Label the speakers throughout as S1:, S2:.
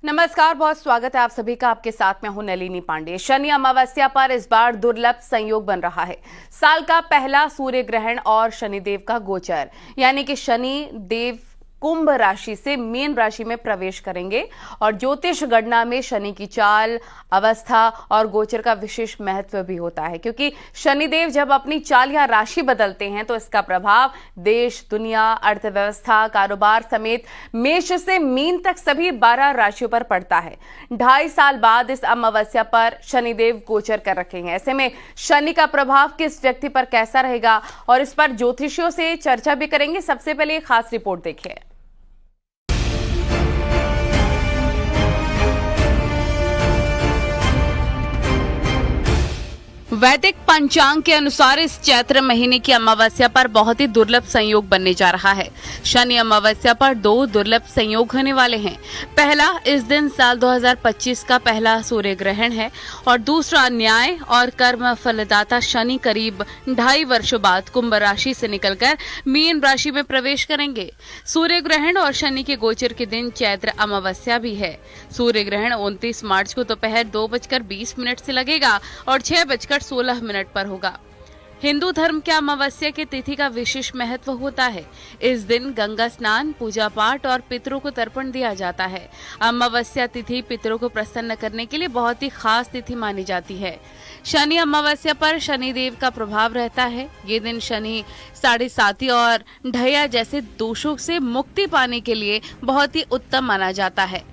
S1: नमस्कार, बहुत स्वागत है आप सभी का। आपके साथ मैं हूं नलिनी पांडे। शनि अमावस्या पर इस बार दुर्लभ संयोग बन रहा है। साल का पहला सूर्य ग्रहण और शनिदेव का गोचर, यानी कि शनि देव कुंभ राशि से मीन राशि में प्रवेश करेंगे और ज्योतिष गणना में शनि की चाल, अवस्था और गोचर का विशेष महत्व भी होता है, क्योंकि शनिदेव जब अपनी चाल या राशि बदलते हैं तो इसका प्रभाव देश, दुनिया, अर्थव्यवस्था, कारोबार समेत मेष से मीन तक सभी 12 राशियों पर पड़ता है। 2.5 साल बाद इस अमावस्या पर शनिदेव गोचर कर रखेंगे। ऐसे में शनि का प्रभाव किस व्यक्ति पर कैसा रहेगा और इस पर ज्योतिषियों से चर्चा भी करेंगे। सबसे पहले एक खास रिपोर्ट देखिए। वैदिक पंचांग के अनुसार इस चैत्र महीने की अमावस्या पर बहुत ही दुर्लभ संयोग बनने जा रहा है। शनि अमावस्या पर 2 दुर्लभ संयोग होने वाले हैं। पहला, इस दिन साल 2025 का पहला सूर्य ग्रहण है और दूसरा, न्याय और कर्म फलदाता शनि करीब 2.5 वर्षों बाद कुंभ राशि से निकलकर मीन राशि में प्रवेश करेंगे। सूर्य ग्रहण और शनि के गोचर के दिन चैत्र अमावस्या भी है। सूर्य ग्रहण 29 मार्च को दोपहर 2:20 से लगेगा और 6:16 पर होगा। हिंदू धर्म के अमावस्या की तिथि का विशेष महत्व होता है। इस दिन गंगा स्नान, पूजा पाठ और पितरों को तर्पण दिया जाता है। अमावस्या तिथि पितरों को प्रसन्न करने के लिए बहुत ही खास तिथि मानी जाती है। शनि अमावस्या पर शनिदेव का प्रभाव रहता है। ये दिन शनि, साढ़े साती और ढैया जैसे दोषों से मुक्ति पाने के लिए बहुत ही उत्तम माना जाता है।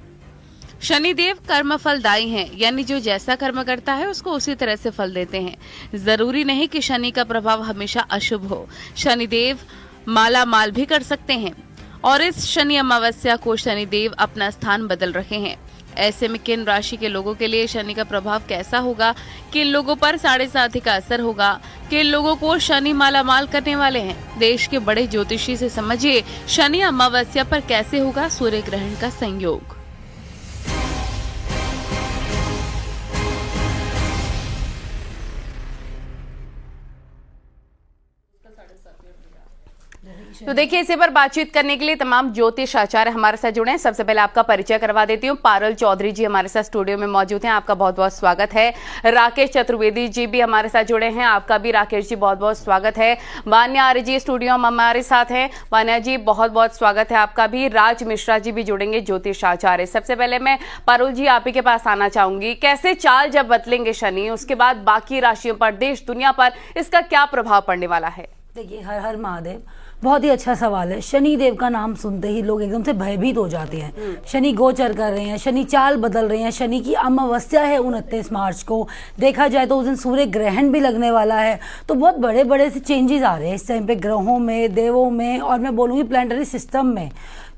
S1: शनिदेव कर्म फलदायी हैं, यानी जो जैसा कर्म करता है उसको उसी तरह से फल देते हैं। जरूरी नहीं कि शनि का प्रभाव हमेशा अशुभ हो। शनिदेव माला माल भी कर सकते हैं और इस शनि अमावस्या को शनिदेव अपना स्थान बदल रहे हैं। ऐसे में किन राशि के लोगों के लिए शनि का प्रभाव कैसा होगा, किन लोगों पर साढ़े साथी का असर होगा, किन लोगों को शनि माला माल करने वाले हैं, देश के बड़े ज्योतिषी से समझिए शनि अमावस्या पर कैसे होगा सूर्य ग्रहण का संयोग। तो देखिए, इसी पर बातचीत करने के लिए तमाम ज्योतिष आचार्य हमारे साथ जुड़े हैं। सबसे पहले आपका परिचय करवा देती हूँ। पारुल चौधरी जी हमारे साथ स्टूडियो में मौजूद हैं, आपका बहुत बहुत स्वागत है। राकेश चतुर्वेदी जी भी हमारे साथ जुड़े हैं, आपका भी राकेश जी बहुत बहुत स्वागत है। वान्या आर्य जी स्टूडियो में हमारे साथ हैं, वान्या जी बहुत बहुत स्वागत है आपका भी। राज मिश्रा जी भी जुड़ेंगे, ज्योतिष आचार्य। सबसे पहले मैं पारुल जी आप ही के पास आना चाहूंगी। कैसे चाल जब बदलेंगे शनि, उसके बाद बाकी राशियों पर, देश दुनिया पर इसका क्या प्रभाव पड़ने वाला है?
S2: देखिए, हर हर महादेव, बहुत ही अच्छा सवाल है। शनि देव का नाम सुनते ही लोग एकदम से भयभीत हो जाते हैं। शनि गोचर कर रहे हैं, शनि चाल बदल रहे हैं, शनि की अमावस्या है 29 मार्च को। देखा जाए तो उस दिन सूर्य ग्रहण भी लगने वाला है। तो बहुत बड़े बड़े से चेंजेस आ रहे हैं इस टाइम पे, ग्रहों में, देवों में, और मैं बोलूँगी प्लैनेटरी सिस्टम में।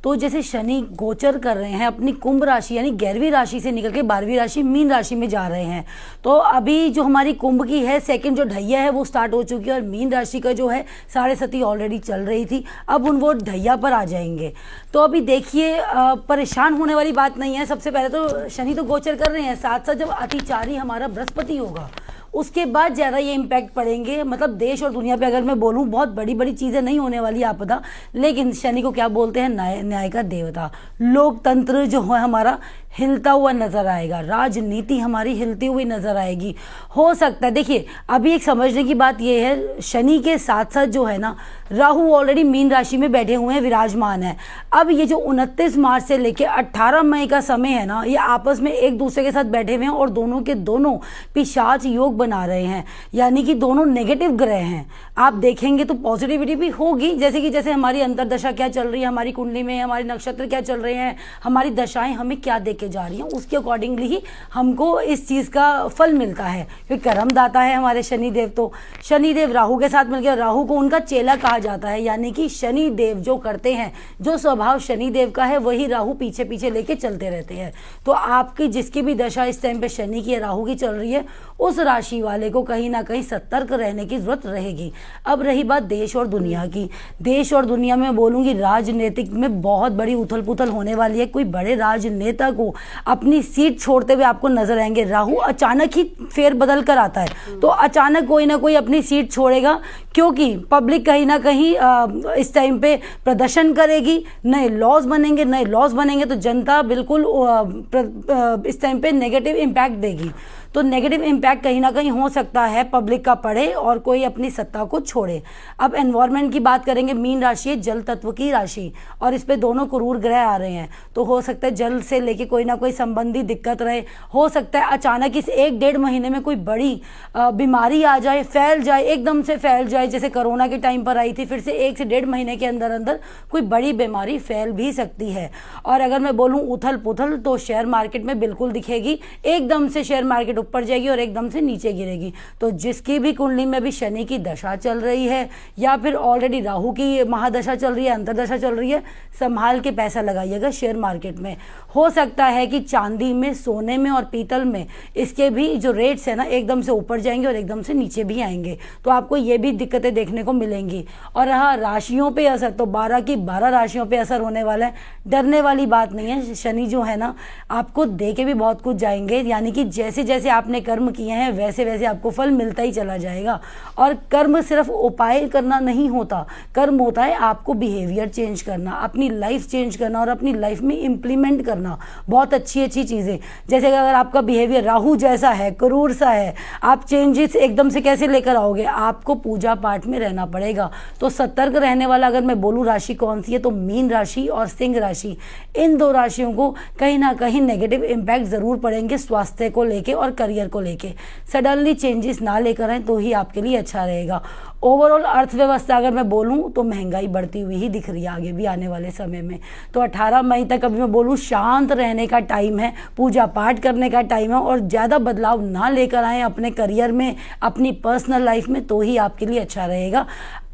S2: तो जैसे शनि गोचर कर रहे हैं अपनी कुंभ राशि यानी 11वीं राशि से निकल के 12वीं राशि मीन राशि में जा रहे हैं। तो अभी जो हमारी कुंभ की है सेकंड जो ढैया है वो स्टार्ट हो चुकी है और मीन राशि का जो है साढ़े सती ऑलरेडी चल रही थी, अब वो ढैया पर आ जाएंगे। तो अभी देखिए, परेशान होने वाली बात नहीं है। सबसे पहले तो शनि तो गोचर कर रहे हैं, साथ साथ जब अतिचारी हमारा बृहस्पति होगा उसके बाद ज़्यादा ये इम्पैक्ट पड़ेंगे। मतलब देश और दुनिया पे अगर मैं बोलूँ बहुत बड़ी बड़ी चीज़ें नहीं होने वाली आपदा, लेकिन शनि को क्या बोलते हैं, न्याय का देवता। लोकतंत्र जो है हमारा हिलता हुआ नजर आएगा, राजनीति हमारी हिलती हुई नजर आएगी। हो सकता है, देखिए अभी एक समझने की बात यह है, शनि के साथ साथ जो है ना राहु ऑलरेडी मीन राशि में बैठे हुए हैं, विराजमान है। अब ये जो 29 मार्च से लेकर 18 मई का समय है ना, ये आपस में एक दूसरे के साथ बैठे हुए हैं और दोनों के दोनों पिशाच योग बना रहे हैं, यानी कि दोनों नेगेटिव ग्रह हैं। आप देखेंगे तो पॉजिटिविटी भी होगी, जैसे हमारी अंतरदशा क्या चल रही है, हमारी कुंडली में हमारे नक्षत्र क्या चल रहे हैं, हमारी दशाएं हमें क्या देके जा रही हैं, उसके अकॉर्डिंगली ही हमको इस चीज़ का फल मिलता है। क्योंकि कर्मदाता है हमारे शनिदेव। तो शनिदेव राहु के साथ मिलकर, राहु को उनका चेला कहा जाता है, यानी कि शनिदेव जो करते हैं, जो स्वभाव शनिदेव का है वही राहु पीछे पीछे लेके चलते रहते हैं। तो आपकी जिसकी भी दशा इस टाइम पे शनि की राहु की चल रही है, उस राशि वाले को कहीं ना कहीं सतर्क रहने की जरूरत रहेगी। अब रही बात देश और दुनिया की, देश और दुनिया में बोलूँगी राजनीतिक में बहुत बड़ी उथल पुथल होने वाली है। कोई बड़े राजनेता को अपनी सीट छोड़ते हुए आपको नजर आएंगे। राहु अचानक ही फेर बदल कर आता है, तो अचानक कोई ना कोई अपनी सीट छोड़ेगा, क्योंकि पब्लिक कहीं ना कहीं इस टाइम पे प्रदर्शन करेगी, नए लॉज बनेंगे तो जनता बिल्कुल इस टाइम पे नेगेटिव इम्पैक्ट देगी। तो नेगेटिव इम्पैक्ट कहीं ना कहीं हो सकता है पब्लिक का पड़े और कोई अपनी सत्ता को छोड़े। अब एनवायरनमेंट की बात करेंगे, मीन राशि है जल तत्व की राशि और इस पे दोनों क्रूर ग्रह आ रहे हैं, तो हो सकता है जल से लेके कोई ना कोई संबंधी दिक्कत रहे। हो सकता है अचानक इस 1-1.5 महीने में कोई बड़ी बीमारी आ जाए, फैल जाए, एकदम से फैल जाए, जैसे कोरोना के टाइम पर आई थी, फिर से 1 से 1.5 महीने के अंदर अंदर कोई बड़ी बीमारी फैल भी सकती है। और अगर मैं बोलूँ उथल पुथल, तो शेयर मार्केट में बिल्कुल दिखेगी, एकदम से शेयर मार्केट ऊपर जाएगी और एकदम से नीचे गिरेगी। तो जिसकी भी कुंडली में भी शनि की दशा चल रही है या फिर ऑलरेडी राहु की महादशा चल रही है, अंतरदशा चल रही है, संभाल के पैसा लगाइएगा शेयर मार्केट में। हो सकता है कि चांदी में, सोने में और पीतल में इसके भी जो रेट्स है ना एकदम से ऊपर जाएंगे और एकदम से नीचे भी आएंगे, तो आपको ये भी दिक्कतें देखने को मिलेंगी। और हाँ, राशियों पे असर तो 12 की 12 राशियों पे असर होने वाला है, डरने वाली बात नहीं है। शनि जो है ना आपको दे के भी बहुत कुछ जाएंगे, यानी कि जैसे जैसे आपने कर्म किए हैं वैसे वैसे आपको फल मिलता ही चला जाएगा। और कर्म सिर्फ उपाय करना नहीं होता, कर्म होता है आपको बिहेवियर चेंज करना, अपनी लाइफ चेंज करना और अपनी लाइफ में इम्प्लीमेंट करना बहुत अच्छी अच्छी चीज़ें। जैसे कि अगर आपका बिहेवियर राहु जैसा है, क्रूर सा है, आप चेंजेस एकदम से कैसे लेकर आओगे? आपको पूजा पाठ में रहना पड़ेगा। तो सतर्क रहने वाला अगर मैं बोलूँ राशि कौन सी है, तो मीन राशि और सिंह राशि, इन 2 राशियों को कहीं ना कहीं नेगेटिव इम्पैक्ट जरूर पड़ेंगे स्वास्थ्य को लेके और करियर को लेके। सडनली चेंजेस ना लेकर आए तो ही आपके लिए अच्छा रहेगा। ओवरऑल अर्थव्यवस्था अगर मैं बोलूं तो महंगाई बढ़ती हुई ही दिख रही है आगे भी आने वाले समय में। तो 18 मई तक अभी मैं बोलूं शांत रहने का टाइम है, पूजा पाठ करने का टाइम है, और ज़्यादा बदलाव ना लेकर आए अपने करियर में, अपनी पर्सनल लाइफ में, तो ही आपके लिए अच्छा रहेगा।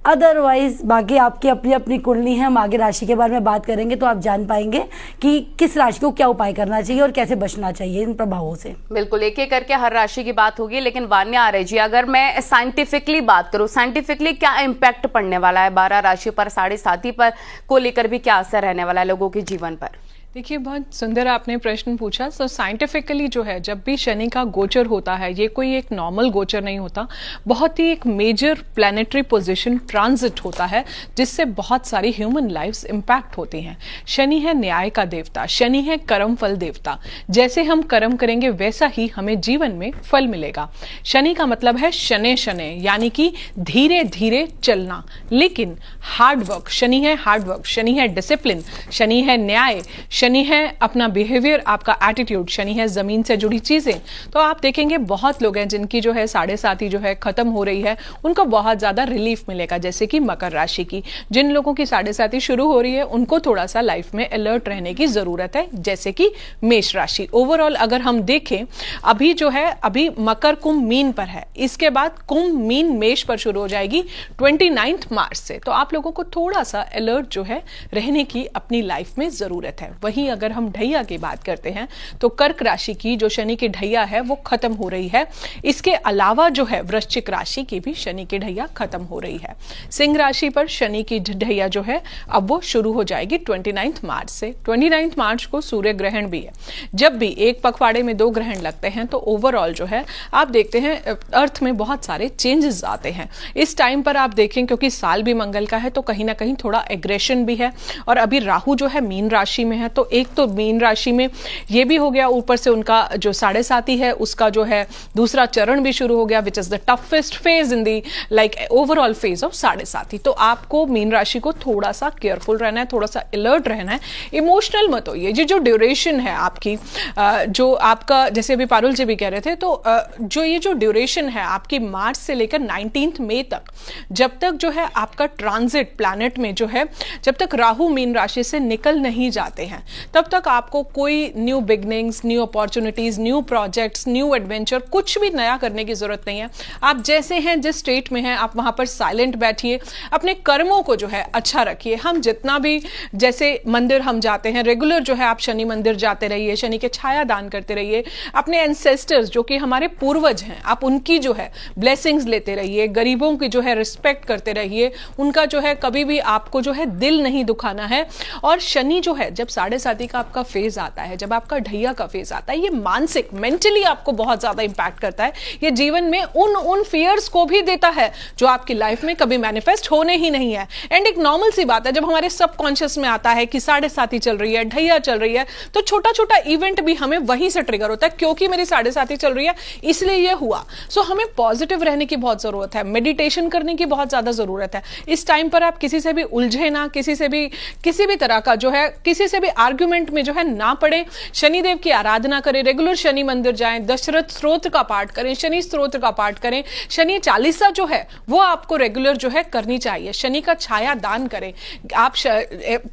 S2: अदरवाइज बाकी आपकी अपनी अपनी कुंडली है, हम आगे राशि के बारे में बात करेंगे तो आप जान पाएंगे कि किस राशि को क्या उपाय करना चाहिए और कैसे बचना चाहिए इन प्रभावों से।
S1: बिल्कुल, एक एक करके हर राशि की बात होगी, लेकिन वान्या आर्य जी, अगर मैं साइंटिफिकली बात करूं, साइंटिफिकली क्या इम्पैक्ट पड़ने वाला है 12 राशि पर, 7.5 पर को लेकर भी क्या असर रहने वाला है लोगों के जीवन पर?
S3: देखिए, बहुत सुंदर आपने प्रश्न पूछा। सो साइंटिफिकली जो है, जब भी शनि का गोचर होता है, ये कोई एक नॉर्मल गोचर नहीं होता, बहुत ही एक मेजर प्लैनेटरी पोजीशन ट्रांजिट होता है, जिससे बहुत सारी ह्यूमन लाइफ्स इम्पैक्ट होती हैं। शनि है न्याय का देवता, शनि है कर्म फल देवता। जैसे हम कर्म करेंगे वैसा ही हमें जीवन में फल मिलेगा। शनि का मतलब है शनै शनै, यानी कि धीरे धीरे चलना, लेकिन हार्ड वर्क। शनि है हार्ड वर्क, शनि है डिसिप्लिन, शनि है न्याय, शनि है अपना बिहेवियर, आपका एटीट्यूड, शनि है जमीन से जुड़ी चीजें। तो आप देखेंगे बहुत लोग हैं जिनकी जो है 7.5 जो है खत्म हो रही है, उनको बहुत ज्यादा रिलीफ मिलेगा। जैसे कि मकर राशि की, जिन लोगों की 7.5 शुरू हो रही है उनको थोड़ा सा लाइफ में अलर्ट रहने की जरूरत है। जैसे कि मेष राशि, ओवरऑल अगर हम देखें, अभी जो है अभी मकर कुंभ मीन पर है, इसके बाद कुंभ मीन मेष पर शुरू हो जाएगी 29 मार्च से। तो आप लोगों को थोड़ा सा अलर्ट जो है रहने की अपनी लाइफ में जरूरत है। वहीं अगर हम ढैया की बात करते हैं तो कर्क राशि की जो शनि की ढैया है वो खत्म हो रही है। इसके अलावा जो है वृश्चिक राशि की भी शनि की ढैया खत्म हो रही है। सिंह राशि पर शनि की ढैया जो है अब वो शुरू हो जाएगी 29 मार्च से। 29 मार्च को सूर्य ग्रहण भी है। जब भी एक पखवाड़े में 2 ग्रहण लगते हैं तो ओवरऑल जो है आप देखते हैं अर्थ में बहुत सारे चेंजेस आते हैं। इस टाइम पर आप देखें, क्योंकि साल भी मंगल का है, तो कहीं ना कहीं थोड़ा एग्रेशन भी है। और अभी राहु जो है मीन राशि में है, तो एक तो मीन राशि में ये भी हो गया, ऊपर से उनका जो 7.5 है उसका जो है दूसरा चरण भी शुरू हो गया, which is the toughest phase in the like overall phase of 7.5। तो आपको मीन राशि को थोड़ा सा केयरफुल रहना है, थोड़ा सा अलर्ट रहना है, इमोशनल मत हो। ये जो ड्यूरेशन है आपकी, जो आपका, जैसे अभी पारुल जी भी कह रहे थे, तो जो ये जो ड्यूरेशन है आपकी मार्च से लेकर 19 मई तक, जब तक जो है आपका ट्रांजिट प्लैनेट में जो है, जब तक राहु मीन राशि से निकल नहीं जाते हैं, तब तक आपको कोई new beginnings, new opportunities, new projects, new adventure, कुछ भी नया करने की जरूरत नहीं है। आप जैसे हैं, जिस स्टेट में हैं, आप वहां पर साइलेंट बैठिए, अपने कर्मों को जो है अच्छा रखिए। हम जितना भी, जैसे मंदिर हम जाते हैं रेगुलर, जो है आप शनि मंदिर जाते रहिए, शनि के छाया दान करते रहिए, अपने एंसेस्टर्स जो कि हमारे पूर्वज हैं, आप उनकी जो है ब्लेसिंग्स लेते रहिए, गरीबों की जो है रिस्पेक्ट करते रहिए, उनका जो है कभी भी आपको जो है दिल नहीं दुखाना है। और शनि जो है जब साथी का आपका फेज आता है, जब आपका ढैया का फेज आता है, ये मानसिक मेंटली आपको बहुत ज्यादा इंपैक्ट करता है। ये जीवन में उन फियर्स को भी देता है जो आपकी लाइफ में कभी मैनिफेस्ट होने ही नहीं है। एंड एक नॉर्मल सी बात है, जब हमारे सबकॉन्शियस में आता है कि साढ़े साथी चल रही है, ढैया चल रही है, तो छोटा छोटा इवेंट भी हमें वहीं से ट्रिगर होता है, क्योंकि मेरी साढ़े साथी चल रही है इसलिए ये हुआ। सो हमें पॉजिटिव रहने की बहुत जरूरत है, मेडिटेशन करने की बहुत ज्यादा जरूरत है। इस टाइम पर आप किसी से भी उलझे ना, किसी भी तरह का जो है किसी से भी आर्ग्यूमेंट में जो है ना पड़े। शनिदेव की आराधना करें, रेगुलर शनि मंदिर जाएं, दशरथ स्तोत्र का पाठ करें, शनि स्तोत्र का पाठ करें, शनि चालीसा जो है वो आपको रेगुलर जो है करनी चाहिए। शनि का छाया दान करें। आप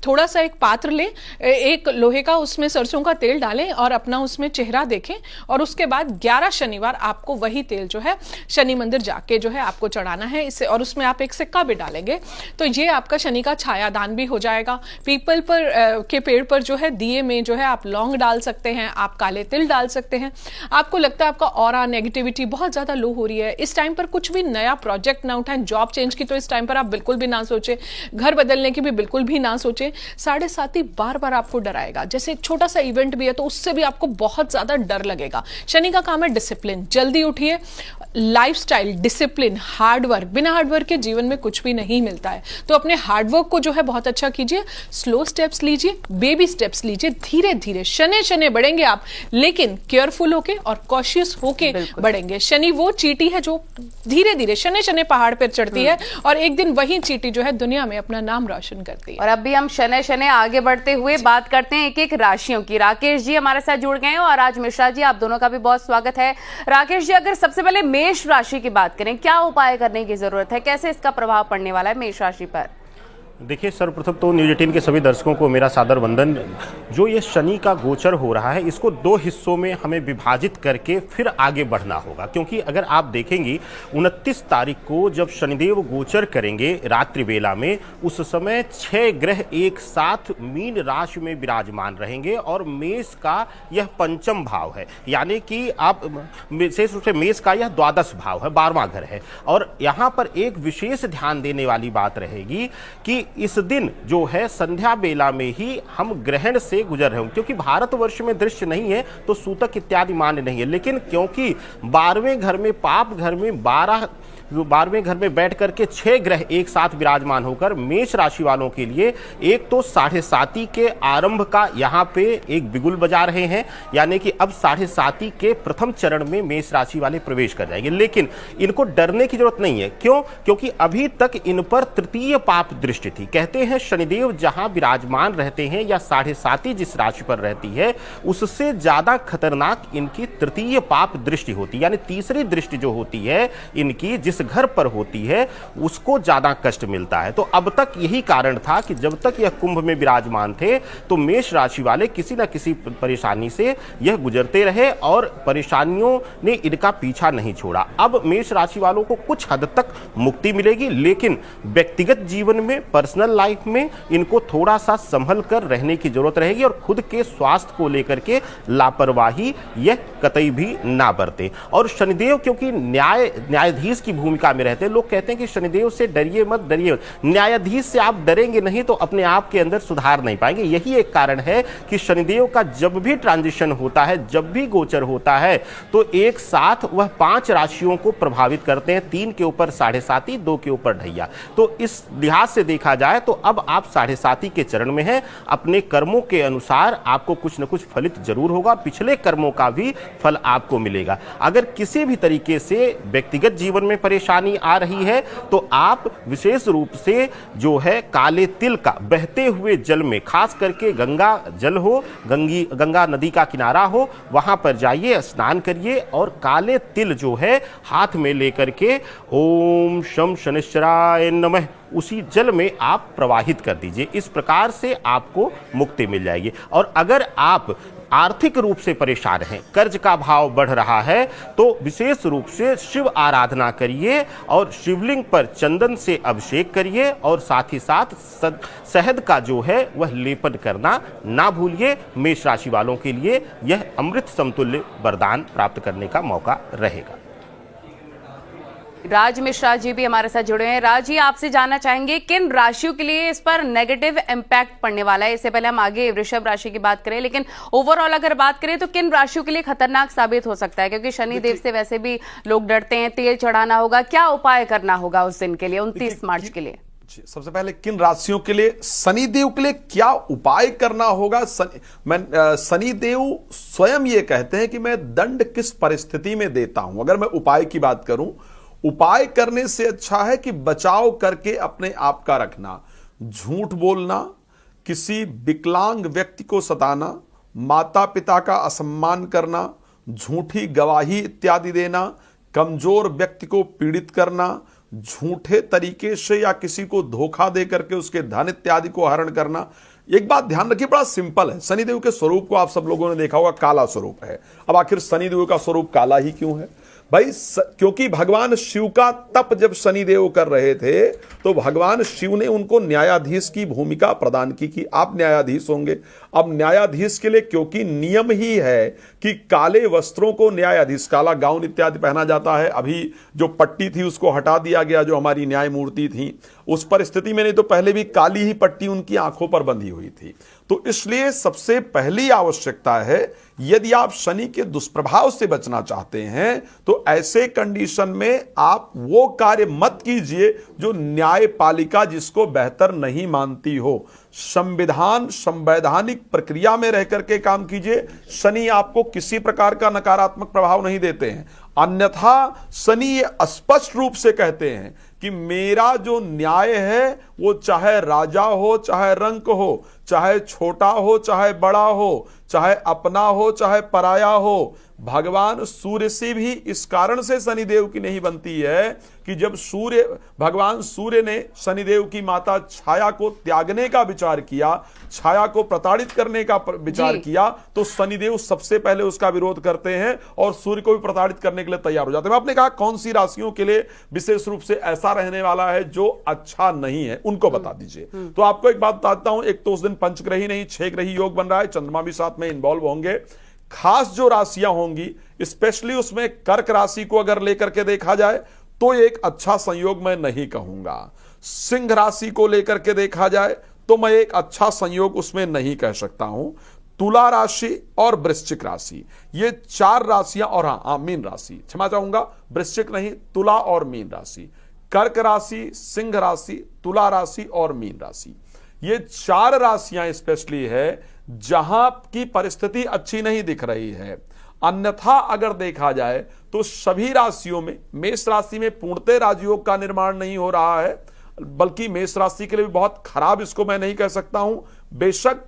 S3: थोड़ा सा एक पात्र लें, एक लोहे का, उसमें सरसों का तेल डालें और अपना उसमें चेहरा देखें, और उसके बाद 11 शनिवार आपको वही तेल जो है शनि मंदिर जाके जो है आपको चढ़ाना है इससे, और उसमें आप एक सिक्का भी डालेंगे तो ये आपका शनि का छाया दान भी हो जाएगा। पीपल पर के पेड़ पर जो है दिए में जो है आप लौंग डाल सकते हैं, आप काले तिल डाल सकते हैं। आपको लगता है आपका ऑरा नेगेटिविटी बहुत ज्यादा लो हो रही है, इस टाइम पर कुछ भी नया प्रोजेक्ट ना उठाएं, जॉब चेंज की तो इस टाइम पर आप बिल्कुल भी ना सोचें, घर बदलने की भी बिल्कुल भी ना सोचें। साढ़े साथी बार बार आपको डराएगा, जैसे एक छोटा सा इवेंट भी है तो उससे भी आपको बहुत ज्यादा डर लगेगा। शनि का काम है डिसिप्लिन, जल्दी उठिए, लाइफस्टाइल, डिसिप्लिन, हार्डवर्क, बिना हार्डवर्क के जीवन में कुछ भी नहीं मिलता है। तो अपने हार्डवर्क को जो है बहुत अच्छा कीजिए, स्लो स्टेप्स लीजिए, बेबी स्टेप्स लीजिए, धीरे धीरे शनि शनि बढ़ेंगे आप, लेकिन केयरफुल होके और कॉशियस होके बढ़ेंगे। शनि वो चींटी है जो धीरे धीरे शनि शनि पहाड़ पर चढ़ती है और एक दिन वही चींटी जो है दुनिया में अपना नाम रोशन करती है।
S1: और अब भी हम शनि शनि आगे बढ़ते हुए बात करते हैं एक एक राशियों की। राकेश जी हमारे साथ जुड़ गए हैं और आज मिश्रा जी, आप दोनों का भी बहुत स्वागत है। राकेश जी, अगर सबसे पहले मेष राशि की बात करें, क्या उपाय करने की जरूरत है, कैसे इसका प्रभाव पड़ने वाला है मेष राशि पर?
S4: देखिए, सर्वप्रथम तो न्यूज 18 के सभी दर्शकों को मेरा सादर वंदन। जो ये शनि का गोचर हो रहा है, इसको 2 हिस्सों में हमें विभाजित करके फिर आगे बढ़ना होगा, क्योंकि अगर आप देखेंगी 29 तारीख को जब शनिदेव गोचर करेंगे रात्रि बेला में, उस समय 6 ग्रह एक साथ मीन राशि में विराजमान रहेंगे और मेष का यह पंचम भाव है, यानी कि आप विशेष रूप से मेष का यह द्वादश भाव है, 12वां घर है। और यहाँ पर एक विशेष ध्यान देने वाली बात रहेगी कि इस दिन जो है संध्या बेला में ही हम ग्रहण से गुजर रहे होंगे, क्योंकि भारतवर्ष में दृश्य नहीं है तो सूतक इत्यादि मान्य नहीं है, लेकिन क्योंकि 12वें घर में पाप घर में 12वें घर में बैठ करके 6 ग्रह एक साथ विराजमान होकर मेष राशि वालों के लिए एक तो 7.5 के आरंभ का यहाँ पे एक बिगुल बजा रहे हैं, यानी कि अब 7.5 के प्रथम चरण में मेष राशि वाले प्रवेश कर जाएंगे। लेकिन इनको डरने की जरूरत नहीं है, क्यों? क्योंकि अभी तक इन पर तृतीय पाप दृष्टि थी। कहते हैं शनिदेव जहां विराजमान रहते हैं या 7.5 जिस राशि पर रहती है, उससे ज्यादा खतरनाक इनकी तृतीय पाप दृष्टि होती है, यानी तीसरी दृष्टि जो होती है इनकी जिस घर पर होती है उसको ज्यादा कष्ट मिलता है। तो अब तक यही कारण था कि जब तक यह कुंभ में विराजमान थे तो मेष राशि वाले किसी न किसी परेशानी से यह गुजरते रहे और परेशानियों ने इनका पीछा नहीं छोड़ा। अब मेष राशि वालों को कुछ हद तक मुक्ति मिलेगी, लेकिन व्यक्तिगत जीवन में, पर्सनल लाइफ में इनको थोड़ा सा संभल कर रहने की जरूरत रहेगी और खुद के स्वास्थ्य को लेकर के लापरवाही यह कतई भी ना बरते। और शनिदेव क्योंकि न्यायाधीश की भूमिका में रहते हैं, लोग कहते हैं कि शनिदेव से डरिए मत, डरिए मत। न्यायाधीश से आप डरेंगे नहीं तो अपने आप के अंदर सुधार नहीं पाएंगे। यही एक कारण है कि शनिदेव का जब भी ट्रांजिशन होता है, जब भी गोचर होता है, तो एक साथ वह 5 राशियों को प्रभावित करते हैं, 3 के ऊपर 7.5, 2 के ऊपर ढैया। तो इस लिहाज से देखा जाए तो अब आप 7.5 के चरण में हैं। अपने कर्मों के अनुसार आपको कुछ न कुछ फलित जरूर होगा, पिछले कर्मों का भी फल आपको मिलेगा। अगर किसी भी तरीके से व्यक्तिगत जीवन में परेशानी आ रही है तो आप विशेष रूप से जो है काले तिल का बहते हुए जल में, खास करके गंगा जल हो, गंगा नदी का किनारा हो, वहां पर जाइए, स्नान करिए और काले तिल जो है हाथ में लेकर के ओम शम शनिश्चराय नमः उसी जल में आप प्रवाहित कर दीजिए। इस प्रकार से आपको मुक्ति मिल जाएगी। और अगर आप आर्थिक रूप से परेशान हैं, कर्ज का भाव बढ़ रहा है, तो विशेष रूप से शिव आराधना करिए और शिवलिंग पर चंदन से अभिषेक करिए और साथ ही साथ शहद का जो है वह लेपन करना ना भूलिए। मेष राशि वालों के लिए यह अमृत समतुल्य वरदान प्राप्त करने का मौका रहेगा।
S1: राज मिश्रा जी भी हमारे साथ जुड़े हैं। राज जी, आपसे जानना चाहेंगे किन राशियों के लिए इस पर नेगेटिव इम्पैक्ट पड़ने वाला है। इससे पहले हम आगे वृषभ राशि की बात करें, लेकिन ओवरऑल अगर बात करें तो किन राशियों के लिए खतरनाक साबित हो सकता है, क्योंकि शनि देव से वैसे भी लोग डरते हैं। तेल चढ़ाना होगा, क्या उपाय करना होगा उस दिन के लिए, 29 मार्च के लिए?
S5: सबसे पहले किन राशियों के लिए, शनिदेव के लिए क्या उपाय करना होगा। शनिदेव स्वयं ये कहते हैं कि मैं दंड किस परिस्थिति में देता हूं। अगर मैं उपाय की बात करूं, उपाय करने से अच्छा है कि बचाव करके अपने आप का रखना। झूठ बोलना, किसी विकलांग व्यक्ति को सताना, माता पिता का असम्मान करना, झूठी गवाही इत्यादि देना, कमजोर व्यक्ति को पीड़ित करना, झूठे तरीके से या किसी को धोखा दे करके उसके धन इत्यादि को हरण करना। एक बात ध्यान रखिए, बड़ा सिंपल है। शनिदेव के स्वरूप को आप सब लोगों ने देखा होगा, काला स्वरूप है। अब आखिर शनिदेव का स्वरूप काला ही क्यों है भाई? क्योंकि भगवान शिव का तप जब शनिदेव कर रहे थे तो भगवान शिव ने उनको न्यायाधीश की भूमिका प्रदान की कि आप न्यायाधीश होंगे। अब न्यायाधीश के लिए क्योंकि नियम ही है कि काले वस्त्रों को न्यायाधीश, काला गाउन इत्यादि पहना जाता है। अभी जो पट्टी थी उसको हटा दिया गया, जो हमारी न्यायमूर्ति थी। उस परिस्थिति में नहीं तो पहले भी काली ही पट्टी उनकी आंखों पर बंधी हुई थी। तो इसलिए सबसे पहली आवश्यकता है, यदि आप शनि के दुष्प्रभाव से बचना चाहते हैं तो ऐसे कंडीशन में आप वो कार्य मत कीजिए जो न्यायपालिका जिसको बेहतर नहीं मानती हो। संवैधानिक प्रक्रिया में रह करके काम कीजिए। शनि आपको किसी प्रकार का नकारात्मक प्रभाव नहीं देते हैं। अन्यथा शनि ये स्पष्ट रूप से कहते हैं कि मेरा जो न्याय है वो चाहे राजा हो, चाहे रंक हो, चाहे छोटा हो, चाहे बड़ा हो, चाहे अपना हो, चाहे पराया हो। भगवान सूर्य से भी इस कारण से शनिदेव की नहीं बनती है कि जब भगवान सूर्य ने शनिदेव की माता छाया को त्यागने का विचार किया, छाया को प्रताड़ित करने का विचार किया, तो शनिदेव सबसे पहले उसका विरोध करते हैं और सूर्य को भी प्रताड़ित करने के लिए तैयार हो जाते हैं। आपने कहा कौन सी राशियों के लिए विशेष रूप से ऐसा रहने वाला है जो अच्छा नहीं है, उनको बता दीजिए। तो आपको एक बात बताता हूं, एक तो उस दिन पंचग्रही नहीं 6 ग्रही योग बन रहा है, चंद्रमा भी साथ में इन्वॉल्व होंगे। खास जो राशियां होंगी, स्पेशली उसमें कर्क राशि को अगर लेकर के देखा जाए तो एक अच्छा संयोग मैं नहीं कहूंगा। सिंह राशि को लेकर के देखा जाए तो मैं एक अच्छा संयोग उसमें नहीं कह सकता हूं। तुला राशि और वृश्चिक राशि, ये 4 राशियां, और हाँ मीन राशि, क्षमा चाहूंगा, वृश्चिक नहीं, तुला और मीन राशि। कर्क राशि, सिंह राशि, तुला राशि और मीन राशि, ये 4 राशियां स्पेशली है जहां की परिस्थिति अच्छी नहीं दिख रही है। अन्यथा अगर देखा जाए तो सभी राशियों में, मेष राशि में पूर्णतः राजयोग का निर्माण नहीं हो रहा है, बल्कि मेष राशि के लिए भी बहुत खराब इसको मैं नहीं कह सकता हूं। बेशक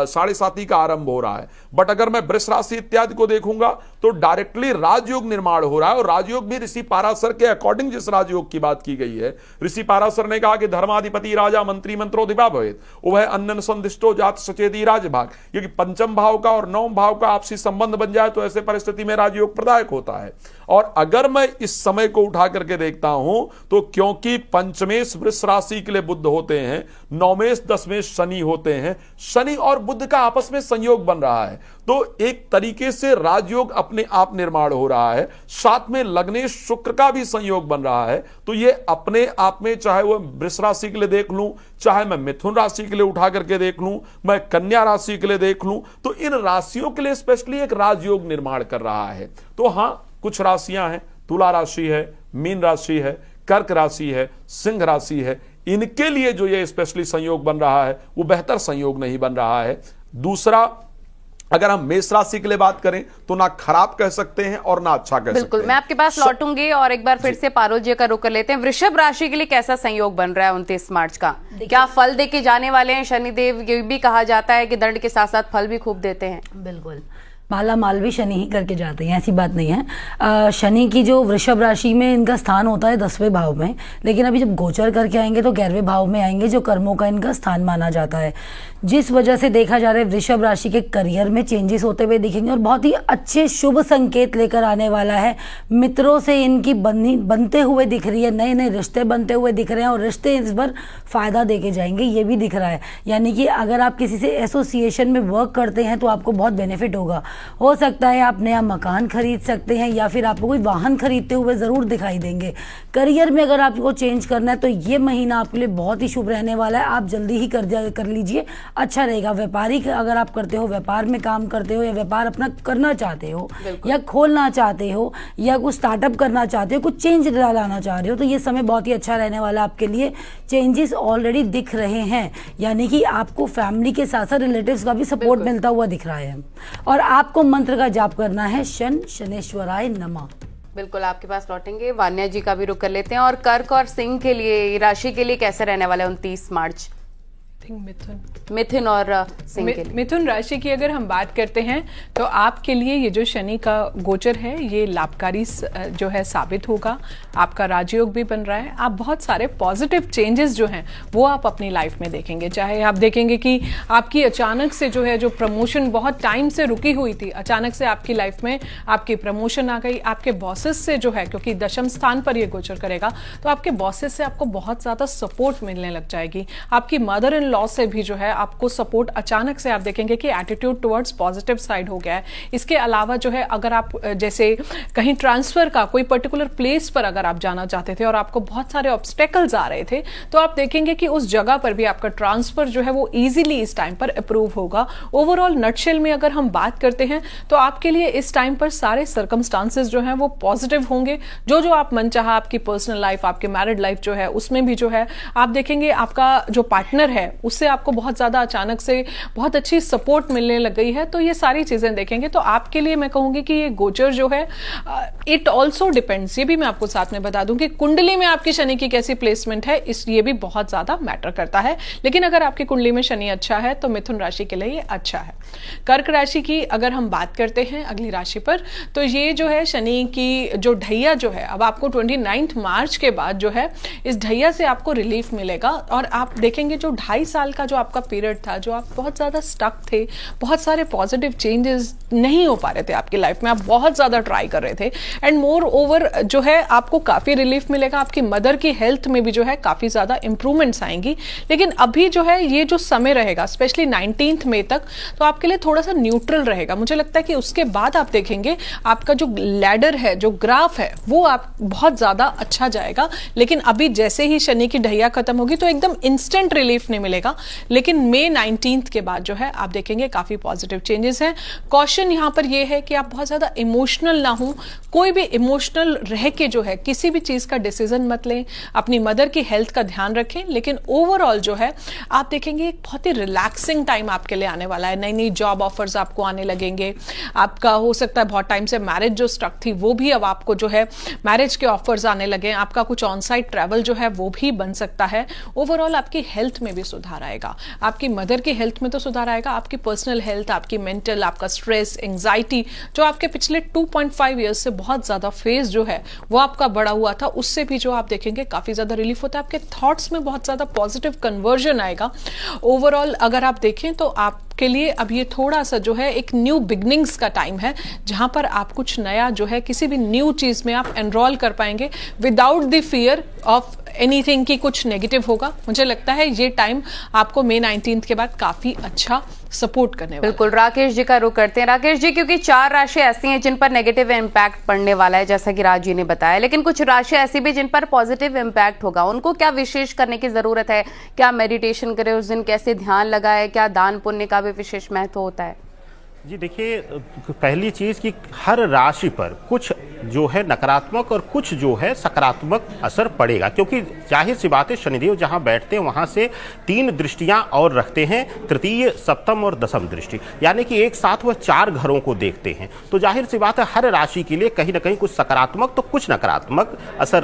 S5: 7.5 का आरंभ हो रहा है, बट अगर मैं वृष राशि इत्यादि को देखूंगा तो डायरेक्टली राजयोग निर्माण हो रहा है। और राजयोग भी ऋषि पाराशर के अकॉर्डिंग जिस राजयोग की बात की गई है, ऋषि पाराशर ने कहा कि धर्माधिपति राजा मंत्री मंत्रोधिपा भवेत् उभय अन्नन संदिष्टो जात सचेती राजभाग, क्योंकि पंचम भाव का और 9वें भाव का आपसी संबंध बन जाए तो ऐसे परिस्थिति में राजयोग प्रदायक होता है। और अगर मैं इस समय को उठा करके देखता हूं तो क्योंकि पंचमेश वृष राशि के लिए बुध होते हैं, 9वेश 10वेश शनि होते हैं, शनि और बुध का आपस में संयोग बन रहा है, तो एक तरीके से राजयोग अपने आप निर्माण हो रहा है। साथ में लग्नेश शुक्र का भी संयोग बन रहा है। तो ये अपने आप में, चाहे वो वृष राशि के लिए देख लूं, चाहे मैं मिथुन राशि के लिए उठा करके देख लूं, मैं कन्या राशि के लिए देख लूं, तो इन राशियों के लिए स्पेशली एक राजयोग निर्माण कर रहा है। तो हां, कुछ राशियां हैं, तुला राशि है, मीन राशि है, कर्क राशि है, सिंह राशि है, इनके लिए जो ये स्पेशली संयोग बन रहा है वो बेहतर संयोग नहीं बन रहा है। दूसरा, अगर हम मेष राशि के लिए बात करें तो ना खराब कह सकते हैं और ना अच्छा कह सकते हैं।
S1: बिल्कुल, मैं आपके पास लौटूंगी और एक बार फिर से पारुल जी का रुख कर लेते हैं। वृषभ राशि के लिए कैसा संयोग बन रहा है 29 मार्च का? क्या फल देके जाने वाले हैं शनिदेव? ये भी कहा जाता है कि दंड के साथ साथ फल भी खूब देते हैं।
S2: बिल्कुल, माला माल भी शनि ही करके जाते हैं, ऐसी बात नहीं है। शनि की जो वृषभ राशि में इनका स्थान होता है 10वें भाव में, लेकिन अभी जब गोचर करके आएंगे तो 11वें भाव में आएंगे, जो कर्मों का इनका स्थान माना जाता है। जिस वजह से देखा जा रहा है वृषभ राशि के करियर में चेंजेस होते हुए दिखेंगे और बहुत ही अच्छे शुभ संकेत लेकर आने वाला है। मित्रों से इनकी बनते हुए दिख रही है, नए नए रिश्ते बनते हुए दिख रहे हैं और रिश्ते इस बार फायदा देके जाएंगे, ये भी दिख रहा है। यानी कि अगर आप किसी से एसोसिएशन में वर्क करते हैं तो आपको बहुत बेनिफिट होगा। हो सकता है आप नया मकान खरीद सकते हैं या फिर आपको कोई वाहन खरीदते हुए ज़रूर दिखाई देंगे। करियर में अगर आपको चेंज करना है तो ये महीना आपके लिए बहुत ही शुभ रहने वाला है, आप जल्दी ही कर लीजिए, अच्छा रहेगा। व्यापारी अगर आप करते हो, व्यापार में काम करते हो या व्यापार अपना करना चाहते हो या खोलना चाहते हो या कुछ स्टार्टअप करना चाहते हो, कुछ चेंज लाना चाह रहे हो, तो ये समय बहुत ही अच्छा रहने वाला है आपके लिए। चेंजेस ऑलरेडी दिख रहे हैं, यानी कि आपको फैमिली के साथ साथ रिलेटिव्स का भी सपोर्ट मिलता हुआ दिख रहा है। और आपको मंत्र का जाप करना है शनेश्वराय नमः।
S1: बिल्कुल, आपके पास लौटेंगे। वान्या जी का भी रुख कर लेते हैं। और कर्क और सिंह के लिए राशि के लिए कैसे रहने वाला है 29 मार्च? मिथुन और सिंह के लिए।
S3: मिथुन राशि की अगर हम बात करते हैं तो आपके लिए ये जो शनि का गोचर है ये लाभकारी जो है साबित होगा। आपका राजयोग भी बन रहा है, आप बहुत सारे पॉजिटिव चेंजेस जो हैं वो आप अपनी लाइफ में देखेंगे। चाहे आप देखेंगे कि आपकी अचानक से जो है जो प्रमोशन बहुत टाइम से रुकी हुई थी, अचानक से आपकी लाइफ में आपकी प्रमोशन आ गई। आपके बॉसेस से जो है, क्योंकि दशम स्थान पर ये गोचर करेगा, तो आपके बॉसेस से आपको बहुत ज्यादा सपोर्ट मिलने लग जाएगी। आपकी मदर इन लॉ से भी जो है आपको सपोर्ट अचानक से आप देखेंगे कि एटीट्यूड टुवर्ड्स पॉजिटिव साइड हो गया है। इसके अलावा जो है अगर आप जैसे कहीं ट्रांसफर का कोई पर्टिकुलर प्लेस पर अगर आप जाना चाहते थे और आपको बहुत सारे ऑब्स्टेकल्स आ रहे थे, तो आप देखेंगे कि उस जगह पर भी आपका ट्रांसफर जो है वो इजीली इस टाइम पर अप्रूव होगा। ओवरऑल नटशेल में अगर हम बात करते हैं तो आपके लिए इस टाइम पर सारे सर्कमस्टांसेस जो है वो पॉजिटिव होंगे। जो जो आप मन चाहा, आपकी पर्सनल लाइफ, आपकी मैरिड लाइफ जो है उसमें भी जो है आप देखेंगे आपका जो पार्टनर है उससे आपको बहुत ज्यादा अचानक से बहुत अच्छी सपोर्ट मिलने लग गई है। तो ये सारी चीजें देखेंगे तो आपके लिए मैं कहूंगी कि ये गोचर जो है इट ऑल्सो डिपेंड्स, ये भी मैं आपको साथ में बता दूं कि कुंडली में आपकी शनि की कैसी प्लेसमेंट है, इस ये भी बहुत ज्यादा मैटर करता है। लेकिन अगर आपकी कुंडली में शनि अच्छा है तो मिथुन राशि के लिए ये अच्छा है। कर्क राशि की अगर हम बात करते हैं अगली राशि पर, तो ये जो है शनि की जो ढैया जो है, अब आपको 29 मार्च के बाद जो है इस ढैया से आपको रिलीफ मिलेगा। और आप देखेंगे जो 2.5 साल का जो आपका पीरियड था, जो आप बहुत ज्यादा स्टक थे, बहुत सारे पॉजिटिव चेंजेस नहीं हो पा रहे थे आपकी लाइफ में, आप बहुत ज्यादा ट्राई कर रहे थे, एंड मोर ओवर जो है आपको काफी रिलीफ मिलेगा। आपकी मदर की हेल्थ में भी जो है काफी ज्यादा इंप्रूवमेंट्स आएंगी। लेकिन अभी जो है ये जो समय रहेगा स्पेशली 19 मई तक, तो आपके लिए थोड़ा सा न्यूट्रल रहेगा। मुझे लगता है कि उसके बाद आप देखेंगे आपका जो लैडर है, जो ग्राफ है, वो आप बहुत ज्यादा अच्छा जाएगा। लेकिन अभी जैसे ही शनि की ढैया खत्म होगी तो एकदम इंस्टेंट रिलीफ नहीं मिलेगा। लेकिन मई 19 के बाद जो है आप देखेंगे काफी पॉजिटिव चेंजेस हैं। कॉशन यहां पर यह है कि आप बहुत ज्यादा इमोशनल ना हो, कोई भी इमोशनल रह के जो है किसी भी चीज का डिसीजन मत लें। अपनी मदर की हेल्थ का ध्यान रखें। लेकिन ओवरऑल जो है आप देखेंगे एक बहुत ही रिलैक्सिंग टाइम आपके लिए आने वाला है। नई नई जॉब ऑफर्स आपको आने लगेंगे। आपका हो सकता है बहुत टाइम से मैरिज जो स्टक थी वो भी अब आपको जो है मैरिज के ऑफर्स आने लगे। आपका कुछ ऑन साइट ट्रैवल जो है वो भी बन सकता है। ओवरऑल आपकी हेल्थ में भी सुधार आएगा, आपकी मदर की हेल्थ में तो सुधार आएगा, आपकी पर्सनल हेल्थ, आपकी मेंटल, आपका स्ट्रेस, एंजाइटी जो आपके पिछले 2.5 ईयर्स से बहुत ज्यादा फेज जो है वो आपका बढ़ा हुआ था, उससे भी जो आप देखेंगे काफी ज्यादा रिलीफ होता है। आपके थॉट्स में बहुत ज्यादा पॉजिटिव कन्वर्जन आएगा। ओवरऑल अगर आप देखें तो आपके लिए अब ये थोड़ा सा जो है एक न्यू बिगनिंग्स का टाइम है, जहां पर आप कुछ नया जो है किसी भी न्यू चीज में आप एनरोल कर पाएंगे without the fear of anything की कुछ नेगेटिव होगा। मुझे लगता है ये टाइम आपको मई 19 के बाद काफी अच्छा सपोर्ट करने वाला।
S1: बिल्कुल, राकेश जी का रुख करते हैं। राकेश जी, क्योंकि 4 राशि ऐसी हैं जिन पर नेगेटिव इम्पैक्ट पड़ने वाला है जैसा कि राज जी ने बताया, लेकिन कुछ राशि ऐसी भी जिन पर पॉजिटिव इम्पैक्ट होगा, उनको क्या विशेष करने की जरूरत है? क्या मेडिटेशन करें उस दिन, कैसे ध्यान लगाए, क्या दान पुण्य का भी विशेष महत्व होता है?
S4: जी देखिए, पहली चीज कि हर राशि पर कुछ जो है नकारात्मक और कुछ जो है सकारात्मक असर पड़ेगा, क्योंकि जाहिर सी बात है शनिदेव जहां बैठते हैं वहां से 3 दृष्टियां और रखते हैं, तृतीय, सप्तम और दशम दृष्टि, यानी कि एक साथ वह 4 घरों को देखते हैं। तो जाहिर सी बात है हर राशि के लिए कहीं ना कहीं कुछ सकारात्मक तो कुछ नकारात्मक असर